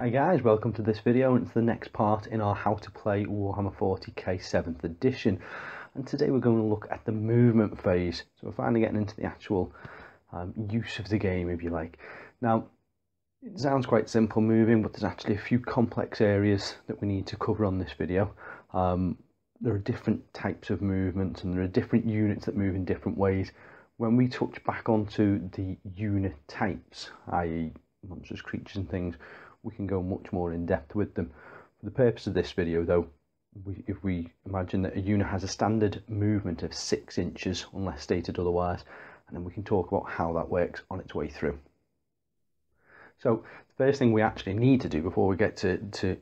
Hi guys, welcome to this video, and it's the next part in our How to Play Warhammer 40k 7th edition. And today we're going to look at the movement phase. So we're finally getting into the actual use of the game, if you like. Now, it sounds quite simple moving, but there's actually a few complex areas that we need to cover on this video. There are different types of movements and there are different units that move in different ways. When we touch back onto the unit types, i.e. monstrous creatures and things, we can go much more in depth with them. For the purpose of this video though, if we imagine that a unit has a standard movement of 6 inches unless stated otherwise, and then we can talk about how that works on its way through. So the first thing we actually need to do before we get to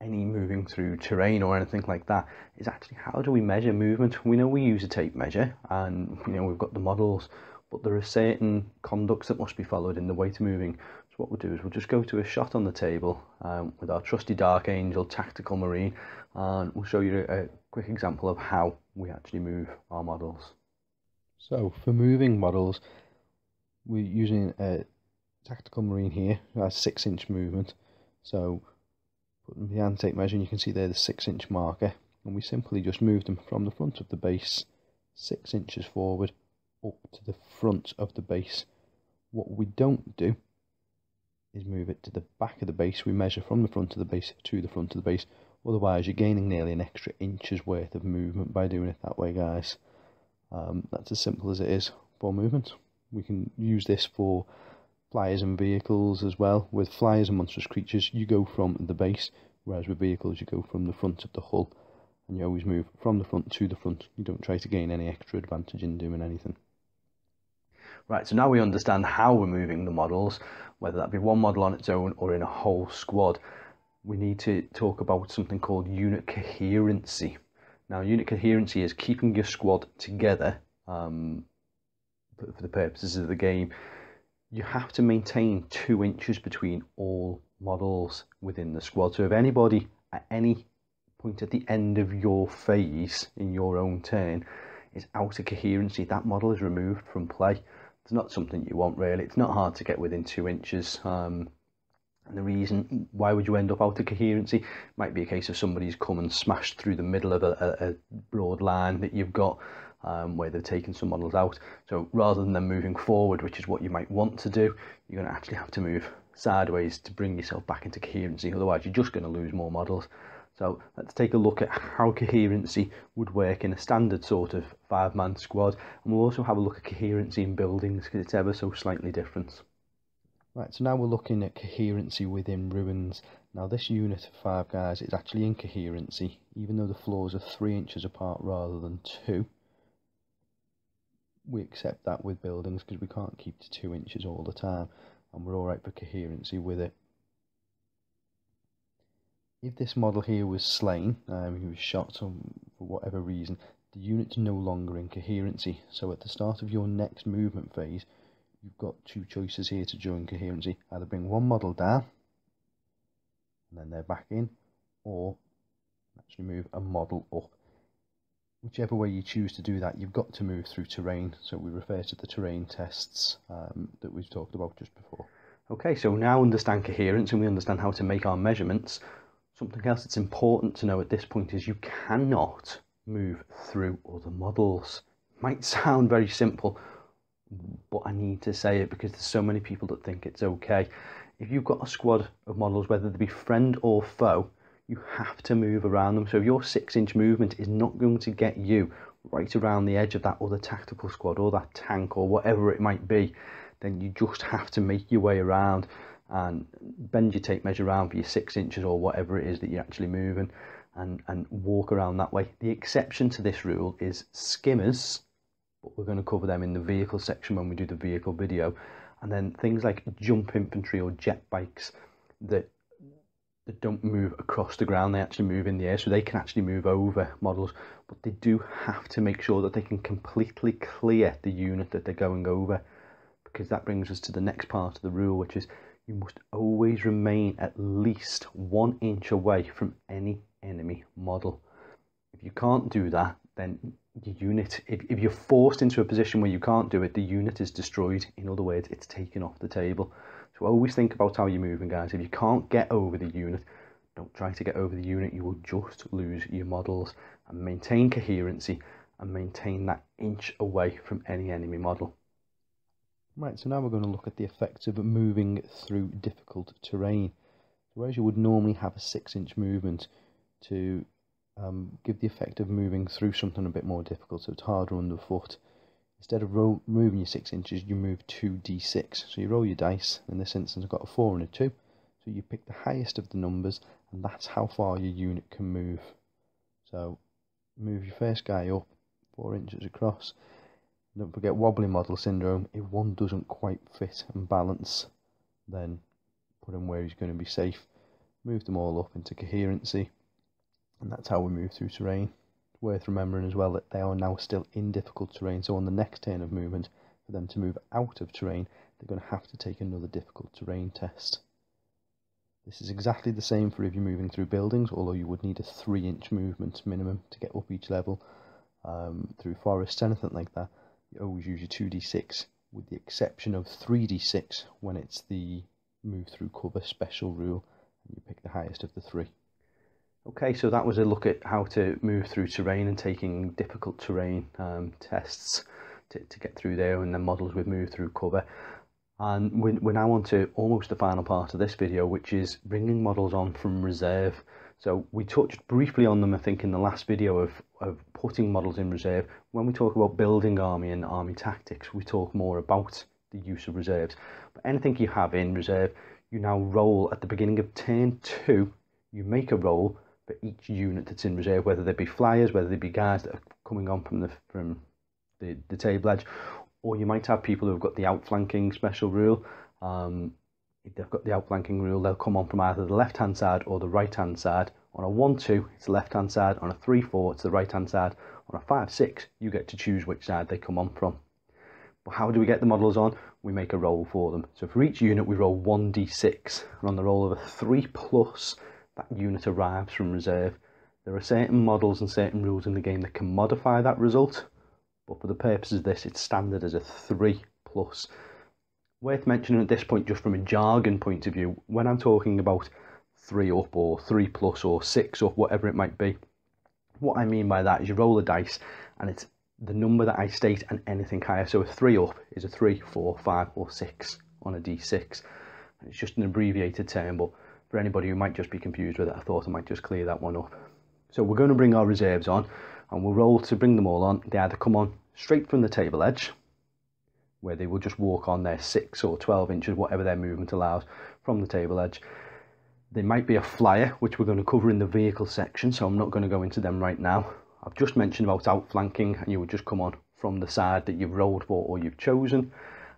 any moving through terrain or anything like that is actually, how do we measure movement? We know we use a tape measure and we've got the models, but there are certain conducts that must be followed in the way to moving. So what we'll do is we'll just go to a shot on the table with our trusty Dark Angel Tactical Marine, and we'll show you a quick example of how we actually move our models. So for moving models, we're using a Tactical Marine here who has 6-inch movement. So putting the hand tape measure, and you can see there the 6-inch marker, and we simply just move them from the front of the base 6 inches forward up to the front of the base. What we don't do is move it to the back of the base. We measure from the front of the base to the front of the base, otherwise you're gaining nearly an extra inch's worth of movement by doing it that way, guys. That's as simple as it is for movement. We can use this for flyers and vehicles as well. With flyers and monstrous creatures, you go from the base, whereas with vehicles you go from the front of the hull, and you always move from the front to the front. You don't try to gain any extra advantage in doing anything. Right, so now we understand how we're moving the models, whether that be one model on its own or in a whole squad. We need to talk about something called unit coherency. Now, unit coherency is keeping your squad together for the purposes of the game. You have to maintain 2 inches between all models within the squad. So if anybody at any point at the end of your phase in your own turn is out of coherency, that model is removed from play. It's not something you want, really. It's not hard to get within 2 inches. And the reason why would you end up out of coherency might be a case of somebody's come and smashed through the middle of a broad line that you've got, where they've taken some models out. So rather than them moving forward, which is what you might want to do, you're going to actually have to move sideways to bring yourself back into coherency. Otherwise, you're just going to lose more models. So let's take a look at how coherency would work in a standard sort of 5-man squad, and we'll also have a look at coherency in buildings because it's ever so slightly different. Right, so now we're looking at coherency within ruins. Now this unit of 5 guys is actually in coherency, even though the floors are 3 inches apart rather than 2. We accept that with buildings because we can't keep to 2 inches all the time, and we're alright for coherency with it. If this model here was slain, he was shot for whatever reason, the unit's no longer in coherency. So at the start of your next movement phase, you've got 2 choices here to join coherency. Either bring one model down, and then they're back in, or actually move a model up. Whichever way you choose to do that, you've got to move through terrain. So we refer to the terrain tests that we've talked about just before. Okay, so we now understand coherence and we understand how to make our measurements. Something else that's important to know at this point is you cannot move through other models. It might sound very simple, but I need to say it because there's so many people that think it's okay. If you've got a squad of models, whether they be friend or foe, you have to move around them. So if your 6-inch movement is not going to get you right around the edge of that other tactical squad or that tank or whatever it might be, then you just have to make your way around and bend your tape measure around for your 6 inches or whatever it is that you're actually moving, and walk around that way. The exception to this rule is skimmers, but we're going to cover them in the vehicle section when we do the vehicle video, and then things like jump infantry or jet bikes that don't move across the ground, they actually move in the air, so they can actually move over models, but they do have to make sure that they can completely clear the unit that they're going over, because that brings us to the next part of the rule, which is you must always remain at least 1 inch away from any enemy model. If you can't do that, then your unit, if you're forced into a position where you can't do it, the unit is destroyed. In other words, it's taken off the table. So always think about how you're moving, guys. If you can't get over the unit, don't try to get over the unit. You will just lose your models. And maintain coherency and maintain that inch away from any enemy model. Right, so now we're going to look at the effects of moving through difficult terrain. So whereas you would normally have a 6-inch movement to give the effect of moving through something a bit more difficult, so it's harder underfoot, instead of moving your 6 inches, you move 2d6. So you roll your dice. In this instance, I've got a 4 and a 2. So you pick the highest of the numbers, and that's how far your unit can move. So move your first guy up 4 inches across. Don't forget wobbly model syndrome. If one doesn't quite fit and balance, then put him where he's going to be safe. Move them all up into coherency, and that's how we move through terrain. Worth remembering as well that they are now still in difficult terrain, so on the next turn of movement, for them to move out of terrain, they're going to have to take another difficult terrain test. This is exactly the same for if you're moving through buildings, although you would need a 3-inch movement minimum to get up each level. Through forests, anything like that, you always use your 2d6, with the exception of 3d6 when it's the move through cover special rule, and you pick the highest of the 3. Okay, so that was a look at how to move through terrain and taking difficult terrain tests to get through there, and then models with move through cover. And we're now on to almost the final part of this video, which is bringing models on from reserve. So we touched briefly on them, I think, in the last video of putting models in reserve. When we talk about building army and army tactics, we talk more about the use of reserves. But anything you have in reserve, you now roll at the beginning of turn 2. You make a roll for each unit that's in reserve, whether they be flyers, whether they be guys that are coming on from the table edge, or you might have people who've got the outflanking special rule. If they've got the outflanking rule, they'll come on from either the left-hand side or the right-hand side. On a 1-2, it's the left-hand side. On a 3-4, it's the right-hand side. On a 5-6, you get to choose which side they come on from. But how do we get the models on? We make a roll for them. So for each unit, we roll 1d6. And on the roll of a 3+, that unit arrives from reserve. There are certain models and certain rules in the game that can modify that result, but for the purposes of this, it's standard as a 3+. Worth mentioning at this point, just from a jargon point of view, when I'm talking about 3 up or 3+ or 6 up, whatever it might be, what I mean by that is you roll a dice and it's the number that I state and anything higher. So a 3 up is a 3, 4, 5 or 6 on a d6. And it's just an abbreviated term, but for anybody who might just be confused with it, I thought I might just clear that one up. So we're going to bring our reserves on, and we'll roll to bring them all on. They either come on straight from the table edge, where they will just walk on their 6 or 12 inches, whatever their movement allows, from the table edge. They might be a flyer, which we're going to cover in the vehicle section, so I'm not going to go into them right now. I've just mentioned about outflanking, and you would just come on from the side that you've rolled for or you've chosen.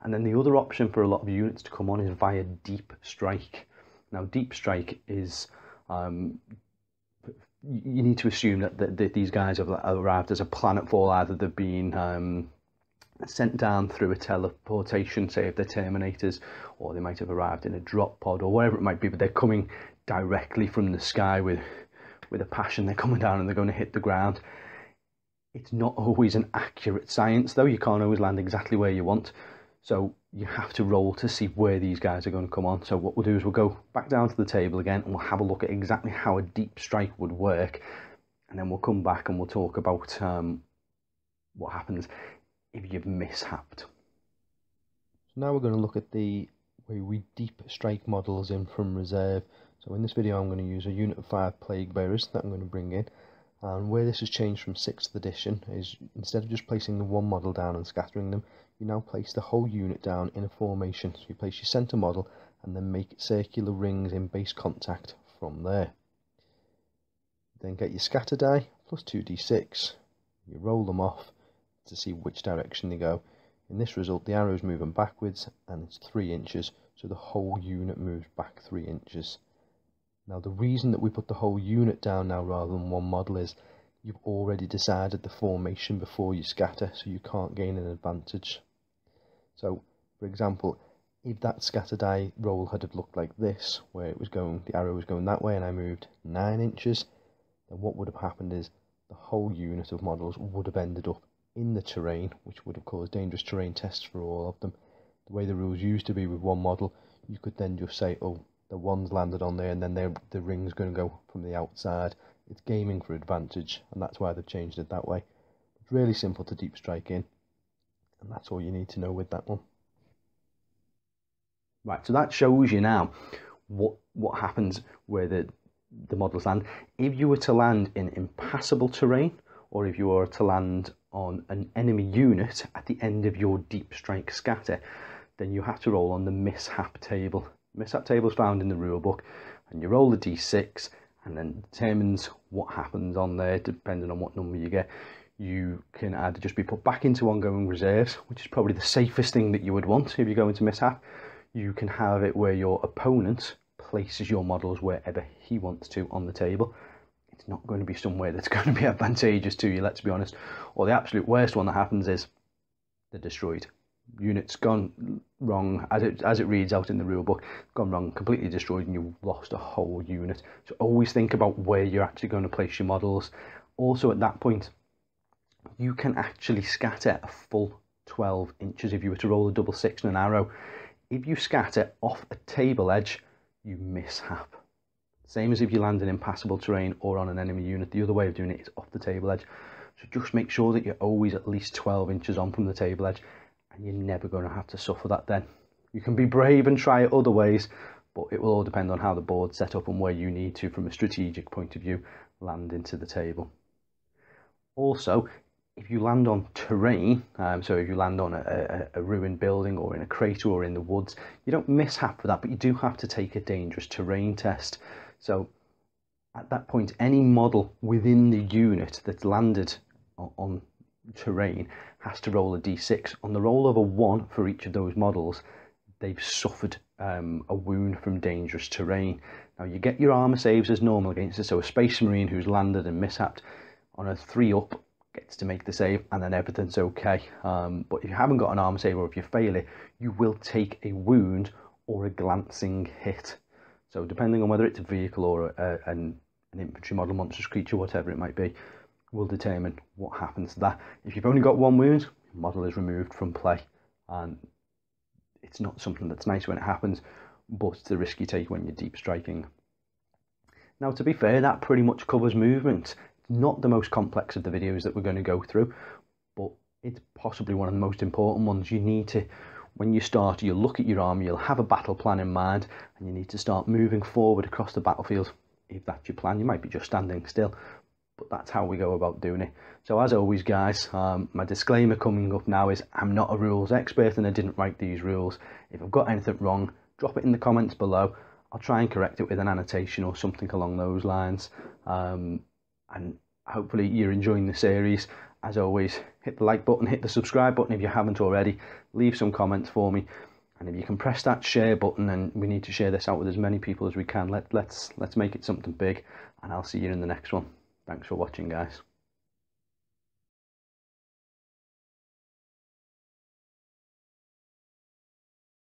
And then the other option for a lot of units to come on is via deep strike. Now, deep strike is, you need to assume that these guys have arrived as a planetfall. Either they've been sent down through a teleportation, say if they're Terminators, or they might have arrived in a drop pod or whatever it might be, but they're coming directly from the sky with a passion. They're coming down and they're going to hit the ground. It's not always an accurate science, though. You can't always land exactly where you want. So you have to roll to see where these guys are going to come on. So what we'll do is we'll go back down to the table again and we'll have a look at exactly how a deep strike would work. And then we'll come back and we'll talk about what happens if you've mishapped. So now we're going to look at the way we deep strike models in from reserve. So in this video I'm going to use a unit of 5 plague bearers that I'm going to bring in. And where this has changed from 6th edition is instead of just placing the one model down and scattering them, you now place the whole unit down in a formation. So you place your centre model and then make circular rings in base contact from there. Then get your scatter die plus 2d6. You roll them off to see which direction they go. In this result, the arrow's moving backwards and it's 3 inches, so the whole unit moves back 3 inches. Now the reason that we put the whole unit down now rather than one model is you've already decided the formation before you scatter, so you can't gain an advantage. So, for example, if that scatter die roll had have looked like this, where it was going, the arrow was going that way and I moved 9 inches, then what would have happened is the whole unit of models would have ended up in the terrain, which would have caused dangerous terrain tests for all of them. The way the rules used to be with one model, you could then just say, oh, the one's landed on there and then the ring's going to go from the outside. It's gaming for advantage, and that's why they've changed it that way. It's really simple to deep strike in, and that's all you need to know with that one. Right, so that shows you now what happens where the models land. If you were to land in impassable terrain, or if you were to land on an enemy unit at the end of your deep strike scatter, then you have to roll on the mishap table. Mishap table is found in the rulebook, and you roll the d6, and then determines what happens on there depending on what number you get. You can either just be put back into ongoing reserves, which is probably the safest thing that you would want if you go into mishap. You can have it where your opponent places your models wherever he wants to on the table. It's not going to be somewhere that's going to be advantageous to you, let's be honest. Or the absolute worst one that happens is they're destroyed. Units gone wrong, as it reads out in the rulebook, gone wrong, completely destroyed, and you've lost a whole unit. So always think about where you're actually going to place your models. Also at that point, you can actually scatter a full 12 inches if you were to roll a double 6 and an arrow. If you scatter off a table edge, you mishap. Same as if you land in impassable terrain or on an enemy unit. The other way of doing it is off the table edge. So just make sure that you're always at least 12 inches on from the table edge, and you're never going to have to suffer that then. You can be brave and try it other ways, but it will all depend on how the board's set up and where you need to, from a strategic point of view, land into the table. Also, if you land on terrain, so if you land on a ruined building or in a crater or in the woods, you don't mishap for that, but you do have to take a dangerous terrain test. So at that point, any model within the unit that's landed on terrain has to roll a d6. On the roll of a 1 for each of those models, they've suffered a wound from dangerous terrain. Now you get your armor saves as normal against it, so a Space Marine who's landed and mishapped on a 3 up gets to make the save, and then everything's okay. But if you haven't got an armor save, or if you fail it, you will take a wound or a glancing hit. So depending on whether it's a vehicle or an infantry model, monstrous creature, whatever it might be, will determine what happens to that. If you've only got 1 wound, your model is removed from play, and it's not something that's nice when it happens, but it's the risk you take when you're deep striking. Now, to be fair, that pretty much covers movement. It's not the most complex of the videos that we're going to go through, but it's possibly one of the most important ones. You need to, when you start, you'll look at your army, you'll have a battle plan in mind, and you need to start moving forward across the battlefield. If that's your plan, you might be just standing still, but that's how we go about doing it. So as always, guys, my disclaimer coming up now is I'm not a rules expert and I didn't write these rules. If I've got anything wrong, drop it in the comments below. I'll try and correct it with an annotation or something along those lines. And hopefully you're enjoying the series. As always, hit the like button, hit the subscribe button if you haven't already, leave some comments for me, and if you can press that share button, and we need to share this out with as many people as we can. Let's make it something big, and I'll see you in the next one. Thanks for watching, guys.